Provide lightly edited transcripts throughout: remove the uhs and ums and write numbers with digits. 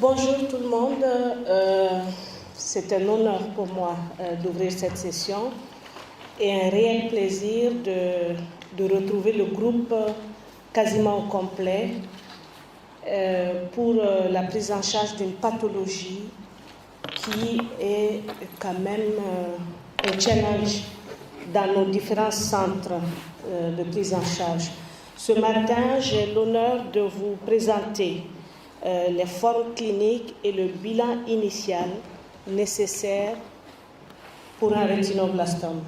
Bonjour tout le monde. C'est un honneur pour moi d'ouvrir cette session et un réel plaisir de retrouver le groupe quasiment au complet pour la prise en charge d'une pathologie qui est quand même un challenge dans nos différents centres de prise en charge. Ce matin, j'ai l'honneur de vous présenter les formes cliniques et le bilan initial nécessaire pour un rétinoblastome.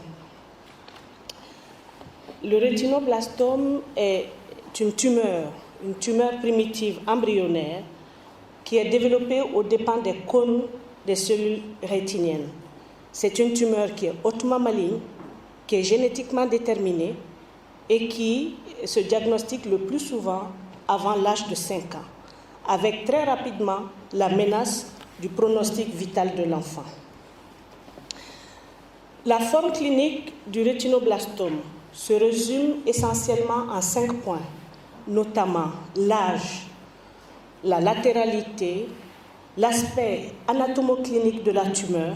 Le rétinoblastome est une tumeur primitive embryonnaire qui est développée aux dépens des cônes des cellules rétiniennes. C'est une tumeur qui est hautement maligne, qui est génétiquement déterminée et qui se diagnostique le plus souvent avant l'âge de 5 ans, avec très rapidement la menace du pronostic vital de l'enfant. La forme clinique du rétinoblastome se résume essentiellement en 5 points, notamment l'âge, la latéralité, l'aspect anatomoclinique de la tumeur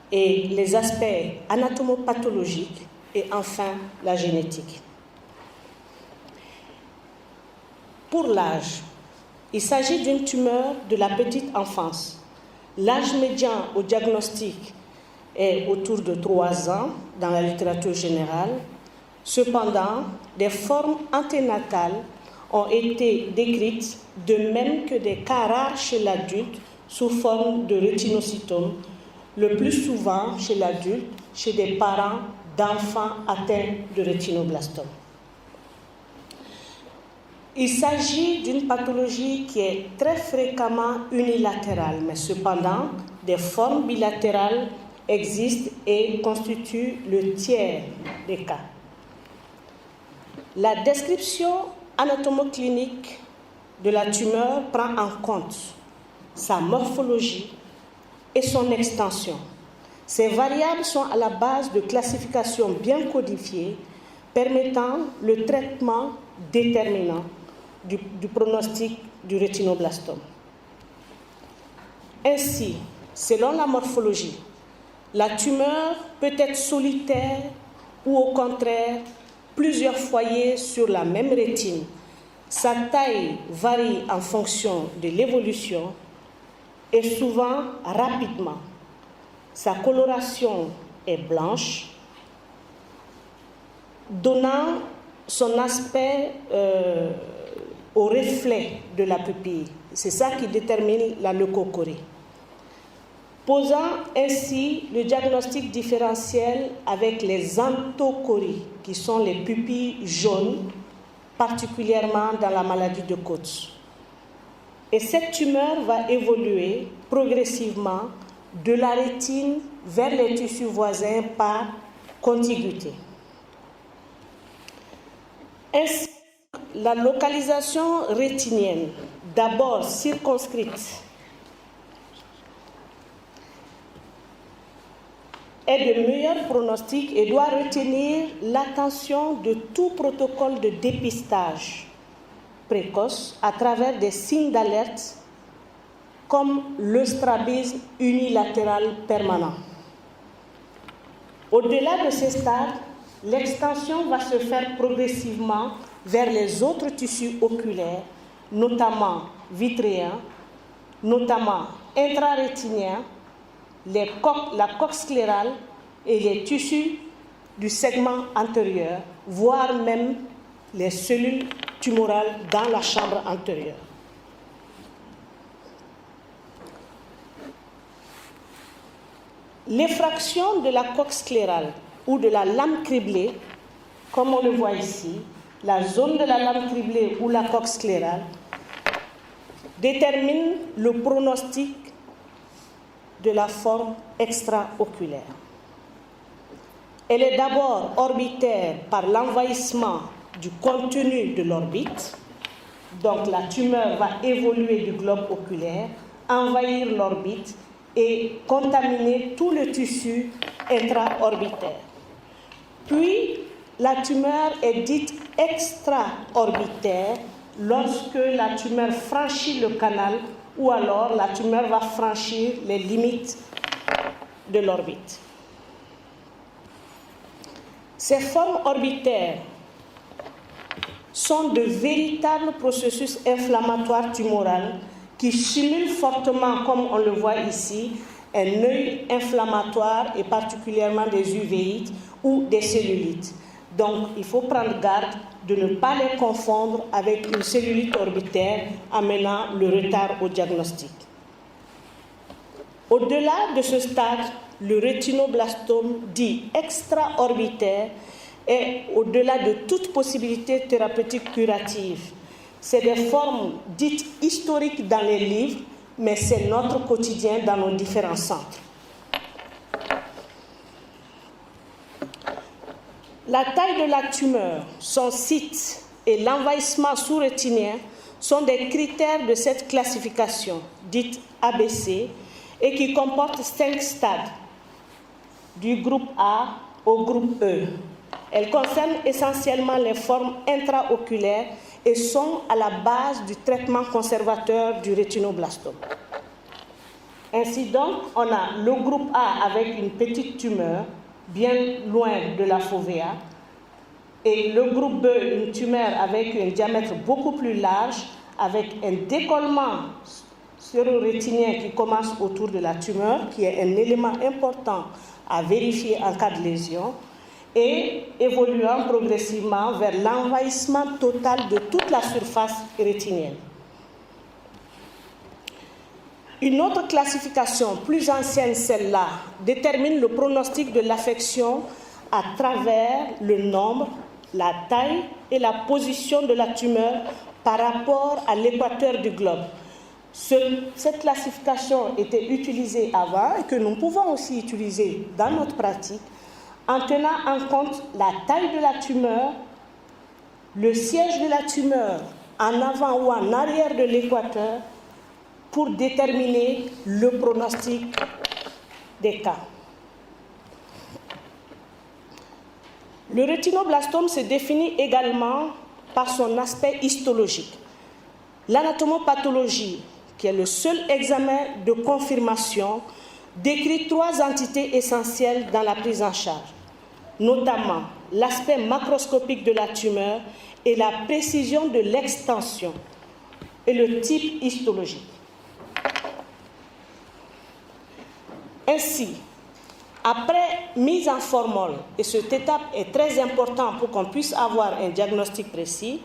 et les aspects anatomopathologiques et enfin la génétique. Pour l'âge, il s'agit d'une tumeur de la petite enfance. L'âge médian au diagnostic est autour de 3 ans dans la littérature générale. Cependant, des formes anténatales ont été décrites, de même que des cas rares chez l'adulte sous forme de rétinocytome, le plus souvent chez l'adulte, chez des parents d'enfants atteints de rétinoblastome. Il s'agit d'une pathologie qui est très fréquemment unilatérale, mais cependant, des formes bilatérales existent et constituent le tiers des cas. La description anatomoclinique de la tumeur prend en compte sa morphologie et son extension. Ces variables sont à la base de classifications bien codifiées permettant le traitement déterminant du pronostic du rétinoblastome. Ainsi, selon la morphologie, la tumeur peut être solitaire ou au contraire plusieurs foyers sur la même rétine. Sa taille varie en fonction de l'évolution et souvent rapidement. Sa coloration est blanche, donnant son aspect au reflet de la pupille. C'est ça qui détermine la leucocorie. Posant ainsi le diagnostic différentiel avec les anthocories, qui sont les pupilles jaunes, particulièrement dans la maladie de Coats. Et cette tumeur va évoluer progressivement de la rétine vers les tissus voisins par contiguïté. Ainsi, la localisation rétinienne, d'abord circonscrite, est de meilleur pronostic et doit retenir l'attention de tout protocole de dépistage précoce à travers des signes d'alerte comme le strabisme unilatéral permanent. Au-delà de ces stades, l'extension va se faire progressivement vers les autres tissus oculaires, notamment vitréens, notamment intrarétiniens, la coque sclérale et les tissus du segment antérieur, voire même les cellules tumorales dans la chambre antérieure. L'effraction de la coque sclérale ou de la lame criblée, comme on le voit ici, la zone de la lame criblée ou la coque sclérale, détermine le pronostic de la forme extraoculaire. Elle est d'abord orbitaire par l'envahissement du contenu de l'orbite. Donc la tumeur va évoluer du globe oculaire, envahir l'orbite et contaminer tout le tissu intraorbitaire. Puis, la tumeur est dite extraorbitaire lorsque la tumeur franchit le canal ou alors la tumeur va franchir les limites de l'orbite. Ces formes orbitaires sont de véritables processus inflammatoires tumoraux qui stimulent fortement, comme on le voit ici, un œil inflammatoire et particulièrement des uvéites ou des cellulites. Donc, il faut prendre garde de ne pas les confondre avec une cellulite orbitaire amenant le retard au diagnostic. Au-delà de ce stade, le rétinoblastome dit extraorbitaire est au-delà de toute possibilité thérapeutique curative. C'est des formes dites historiques dans les livres, mais c'est notre quotidien dans nos différents centres. La taille de la tumeur, son site et l'envahissement sous-rétinien sont des critères de cette classification, dite ABC, et qui comporte 5 stades, du groupe A au groupe E. Elles concernent essentiellement les formes intraoculaires et sont à la base du traitement conservateur du rétinoblastome. Ainsi donc, on a le groupe A avec une petite tumeur, bien loin de la fovea, et le groupe B, une tumeur avec un diamètre beaucoup plus large, avec un décollement rétinien qui commence autour de la tumeur, qui est un élément important à vérifier en cas de lésion, et évoluant progressivement vers l'envahissement total de toute la surface rétinienne. Une autre classification, plus ancienne celle-là, détermine le pronostic de l'affection à travers le nombre, la taille et la position de la tumeur par rapport à l'équateur du globe. Cette classification était utilisée avant et que nous pouvons aussi utiliser dans notre pratique en tenant en compte la taille de la tumeur, le siège de la tumeur en avant ou en arrière de l'équateur pour déterminer le pronostic des cas. Le rétinoblastome se définit également par son aspect histologique. L'anatomopathologie, qui est le seul examen de confirmation, décrit 3 entités essentielles dans la prise en charge, notamment l'aspect macroscopique de la tumeur et la précision de l'extension et le type histologique. Ainsi, après mise en formol, et cette étape est très importante pour qu'on puisse avoir un diagnostic précis,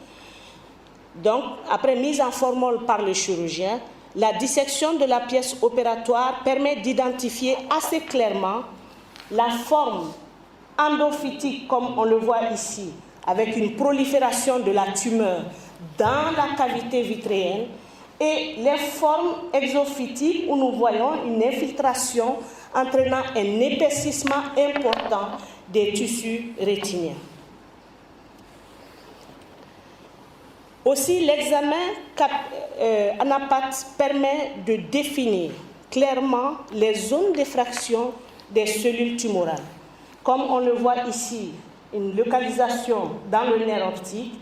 donc après mise en formol par le chirurgien, la dissection de la pièce opératoire permet d'identifier assez clairement la forme endophytique, comme on le voit ici, avec une prolifération de la tumeur dans la cavité vitréenne, et les formes exophytiques où nous voyons une infiltration entraînant un épaississement important des tissus rétiniens. Aussi, l'examen ANAPAT permet de définir clairement les zones d'effraction des cellules tumorales. Comme on le voit ici, une localisation dans le nerf optique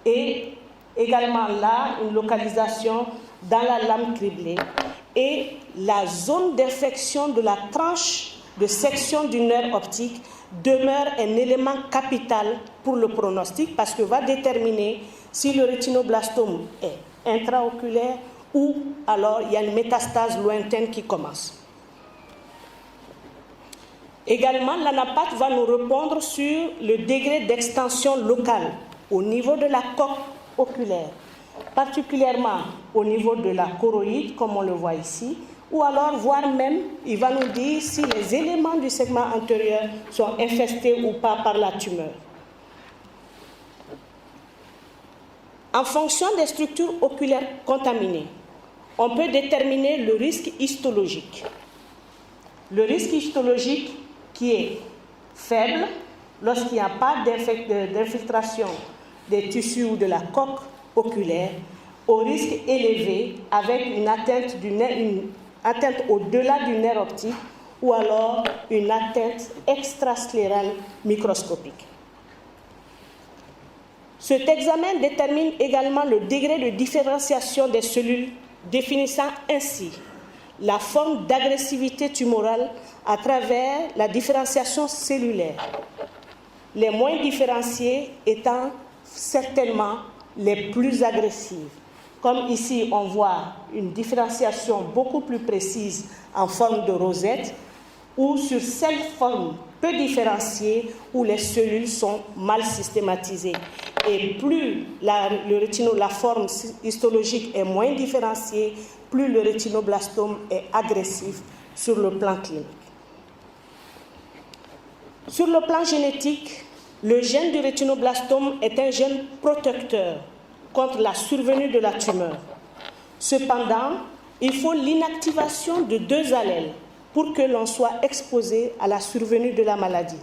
et également là, une localisation dans la lame criblée et la zone d'infection de la tranche de section du nerf optique demeure un élément capital pour le pronostic parce que va déterminer si le rétinoblastome est intraoculaire ou alors il y a une métastase lointaine qui commence. Également, l'ANAPAT va nous répondre sur le degré d'extension locale au niveau de la coque oculaire, particulièrement au niveau de la choroïde, comme on le voit ici, ou alors, voire même, il va nous dire si les éléments du segment antérieur sont infestés ou pas par la tumeur. En fonction des structures oculaires contaminées, on peut déterminer le risque histologique. Le risque histologique qui est faible lorsqu'il n'y a pas d'infiltration des tissus ou de la coque oculaire, au risque élevé avec une atteinte au-delà du nerf optique ou alors une atteinte extrasclérale microscopique. Cet examen détermine également le degré de différenciation des cellules définissant ainsi la forme d'agressivité tumorale à travers la différenciation cellulaire, les moins différenciées étant certainement les plus agressives. Comme ici, on voit une différenciation beaucoup plus précise en forme de rosette, ou sur celle forme peu différenciée où les cellules sont mal systématisées. Et plus la forme histologique est moins différenciée, plus le rétinoblastome est agressif sur le plan clinique. Sur le plan génétique, le gène du rétinoblastome est un gène protecteur contre la survenue de la tumeur. Cependant, il faut l'inactivation de 2 allèles pour que l'on soit exposé à la survenue de la maladie.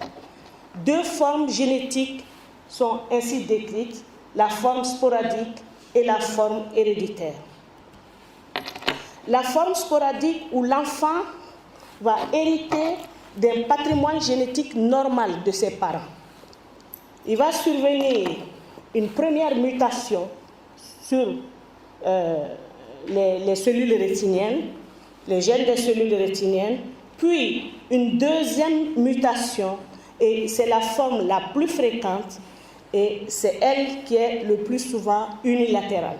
2 formes génétiques sont ainsi décrites, la forme sporadique et la forme héréditaire. La forme sporadique où l'enfant va hériter d'un patrimoine génétique normal de ses parents. Il va survenir une première mutation sur les cellules rétiniennes, les gènes des cellules rétiniennes, puis une deuxième mutation, et c'est la forme la plus fréquente, et c'est elle qui est le plus souvent unilatérale.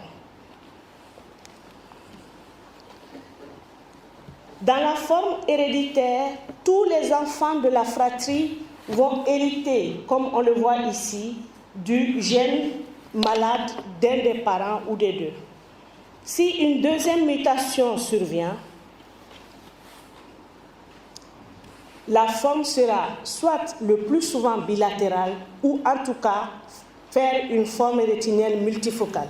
Dans la forme héréditaire, tous les enfants de la fratrie vont hériter, comme on le voit ici, du gène malade d'un des parents ou des 2. Si une deuxième mutation survient, la forme sera soit le plus souvent bilatérale ou en tout cas faire une forme rétinienne multifocale.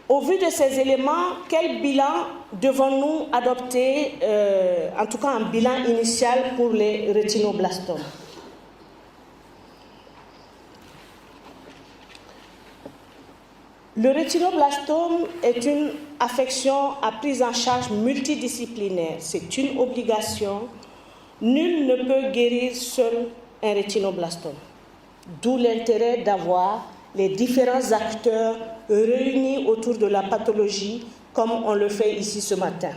Au vu de ces éléments, quel bilan devons-nous adopter, en tout cas un bilan initial pour les rétinoblastomes? Le rétinoblastome est une affection à prise en charge multidisciplinaire. C'est une obligation. Nul ne peut guérir seul un rétinoblastome. D'où l'intérêt d'avoir les différents acteurs réunis autour de la pathologie, comme on le fait ici ce matin.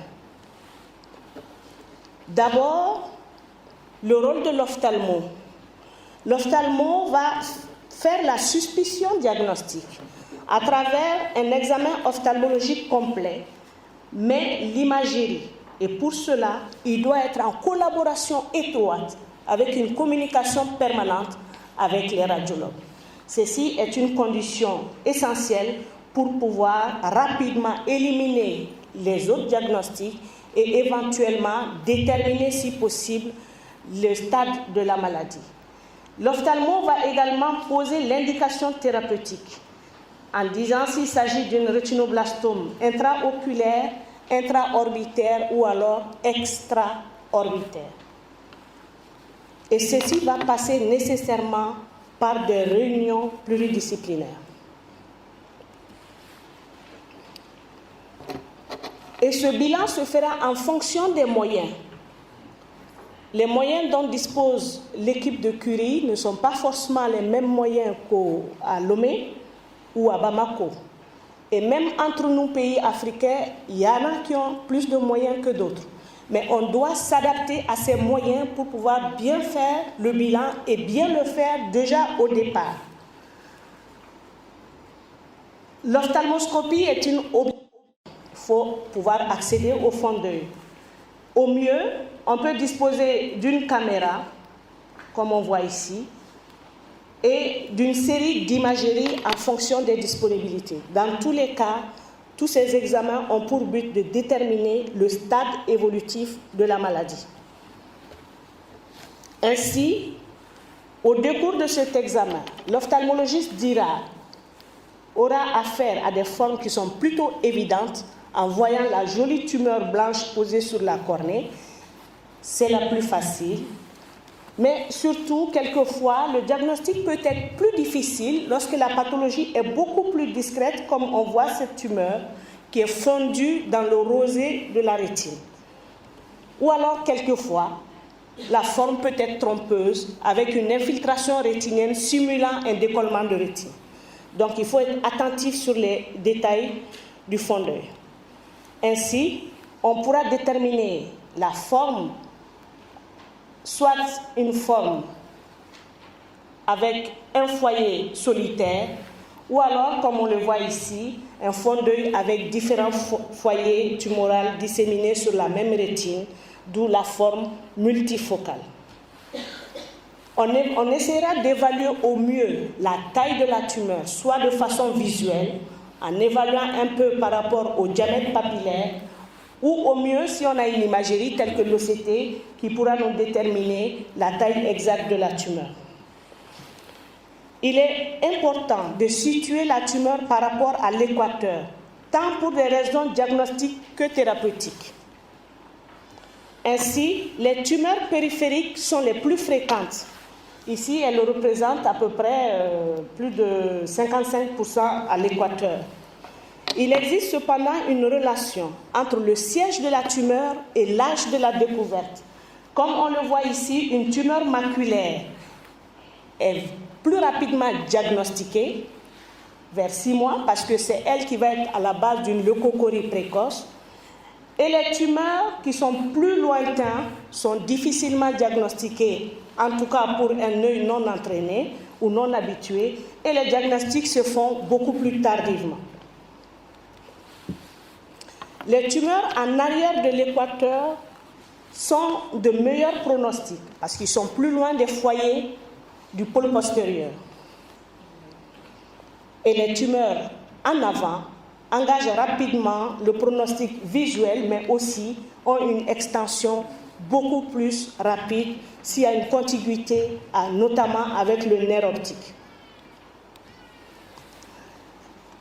D'abord, le rôle de l'ophtalmo. L'ophtalmo va faire la suspicion diagnostique à travers un examen ophtalmologique complet, mais l'imagerie. Et pour cela, il doit être en collaboration étroite avec une communication permanente avec les radiologues. Ceci est une condition essentielle pour pouvoir rapidement éliminer les autres diagnostics et éventuellement déterminer, si possible, le stade de la maladie. L'ophtalmo va également poser l'indication thérapeutique en disant s'il s'agit d'une rétinoblastome intraoculaire, intraorbitaire ou alors extraorbitaire. Et ceci va passer nécessairement par des réunions pluridisciplinaires. Et ce bilan se fera en fonction des moyens. Les moyens dont dispose l'équipe de Curie ne sont pas forcément les mêmes moyens qu'à Lomé ou à Bamako. Et même entre nous, pays africains, il y en a qui ont plus de moyens que d'autres. Mais on doit s'adapter à ces moyens pour pouvoir bien faire le bilan et bien le faire déjà au départ. L'ophtalmoscopie est une option. Il faut pouvoir accéder au fond d'œil. Au mieux, on peut disposer d'une caméra, comme on voit ici, et d'une série d'imageries en fonction des disponibilités. Dans tous les cas, tous ces examens ont pour but de déterminer le stade évolutif de la maladie. Ainsi, au décours de cet examen, l'ophtalmologiste aura affaire à des formes qui sont plutôt évidentes en voyant la jolie tumeur blanche posée sur la cornée. C'est la plus facile. Mais surtout, quelquefois, le diagnostic peut être plus difficile lorsque la pathologie est beaucoup plus discrète, comme on voit cette tumeur qui est fondue dans le rosé de la rétine. Ou alors, quelquefois, la forme peut être trompeuse avec une infiltration rétinienne simulant un décollement de rétine. Donc il faut être attentif sur les détails du fond d'œil. Ainsi, on pourra déterminer la forme, soit une forme avec un foyer solitaire, ou alors, comme on le voit ici, un fond d'œil avec différents foyers tumoraux disséminés sur la même rétine, d'où la forme multifocale. On essaiera d'évaluer au mieux la taille de la tumeur, soit de façon visuelle, en évaluant un peu par rapport au diamètre papillaire, ou au mieux si on a une imagerie telle que l'OCT qui pourra nous déterminer la taille exacte de la tumeur. Il est important de situer la tumeur par rapport à l'équateur, tant pour des raisons diagnostiques que thérapeutiques. Ainsi, les tumeurs périphériques sont les plus fréquentes. Ici, elles représentent à peu près plus de 55% à l'équateur. Il existe cependant une relation entre le siège de la tumeur et l'âge de la découverte. Comme on le voit ici, une tumeur maculaire est plus rapidement diagnostiquée, vers 6 mois, parce que c'est elle qui va être à la base d'une leucocorie précoce. Et les tumeurs qui sont plus lointains sont difficilement diagnostiquées, en tout cas pour un œil non entraîné ou non habitué, et les diagnostics se font beaucoup plus tardivement. Les tumeurs en arrière de l'équateur sont de meilleurs pronostics parce qu'ils sont plus loin des foyers du pôle postérieur. Et les tumeurs en avant engagent rapidement le pronostic visuel, mais aussi ont une extension beaucoup plus rapide s'il y a une contiguïté, notamment avec le nerf optique.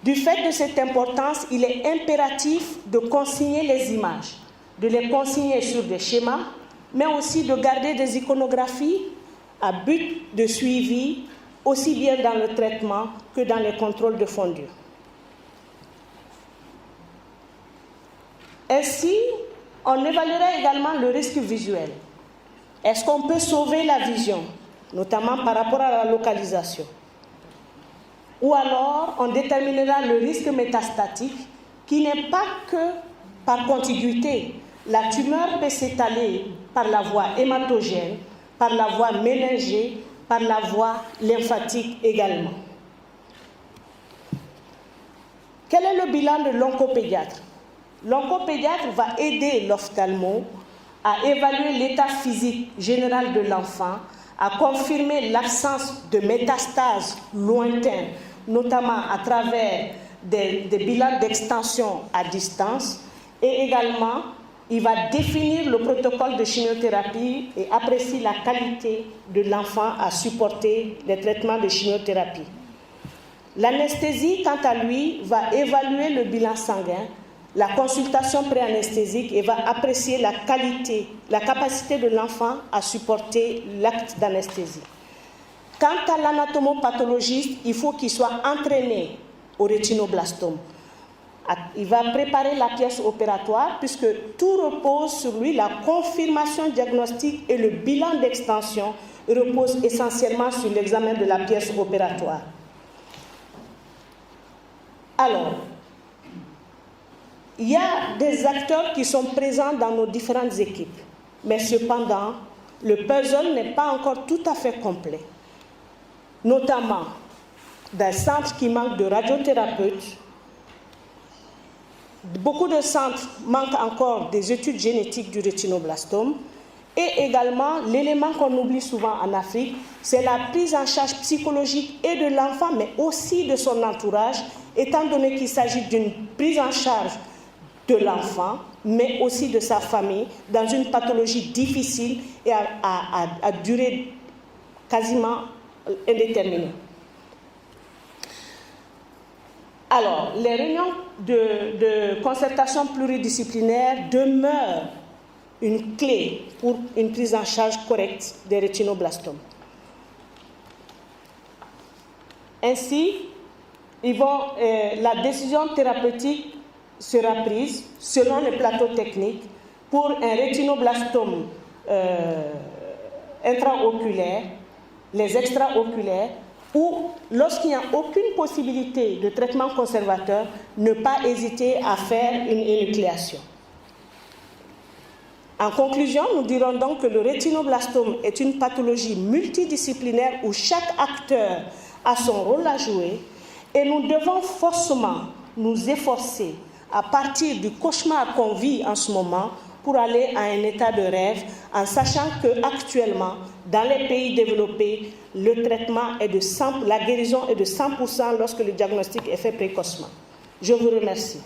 Du fait de cette importance, il est impératif de consigner les images, de les consigner sur des schémas, mais aussi de garder des iconographies à but de suivi, aussi bien dans le traitement que dans les contrôles de fondure. Ainsi, on évaluera également le risque visuel. Est-ce qu'on peut sauver la vision, notamment par rapport à la localisation? Ou alors, on déterminera le risque métastatique qui n'est pas que par contiguïté. La tumeur peut s'étaler par la voie hématogène, par la voie méningée, par la voie lymphatique également. Quel est le bilan de l'oncopédiatre? L'oncopédiatre va aider l'ophtalmo à évaluer l'état physique général de l'enfant, à confirmer l'absence de métastases lointaines, notamment à travers des bilans d'extension à distance, et également il va définir le protocole de chimiothérapie et apprécier la qualité de l'enfant à supporter les traitements de chimiothérapie. L'anesthésie, quant à lui, va évaluer le bilan sanguin, la consultation pré-anesthésique et va apprécier la qualité, la capacité de l'enfant à supporter l'acte d'anesthésie. Quant à l'anatomopathologiste, il faut qu'il soit entraîné au rétinoblastome. Il va préparer la pièce opératoire puisque tout repose sur lui, la confirmation diagnostique et le bilan d'extension reposent essentiellement sur l'examen de la pièce opératoire. Alors, il y a des acteurs qui sont présents dans nos différentes équipes, mais cependant, le puzzle n'est pas encore tout à fait complet, notamment d'un centre qui manque de radiothérapeutes. Beaucoup de centres manquent encore des études génétiques du rétinoblastome. Et également, l'élément qu'on oublie souvent en Afrique, c'est la prise en charge psychologique et de l'enfant, mais aussi de son entourage, étant donné qu'il s'agit d'une prise en charge de l'enfant, mais aussi de sa famille, dans une pathologie difficile et à durée quasiment indéterminée. Alors, les réunions de concertation pluridisciplinaire demeurent une clé pour une prise en charge correcte des rétinoblastomes. Ainsi, la décision thérapeutique sera prise selon les plateaux techniques pour un rétinoblastome intraoculaire, les extraoculaires, ou lorsqu'il n'y a aucune possibilité de traitement conservateur, ne pas hésiter à faire une énucléation. En conclusion, nous dirons donc que le rétinoblastome est une pathologie multidisciplinaire où chaque acteur a son rôle à jouer et nous devons forcément nous efforcer à partir du cauchemar qu'on vit en ce moment pour aller à un état de rêve en sachant qu'actuellement, dans les pays développés, le traitement est de 100%, la guérison est de 100% lorsque le diagnostic est fait précocement. Je vous remercie.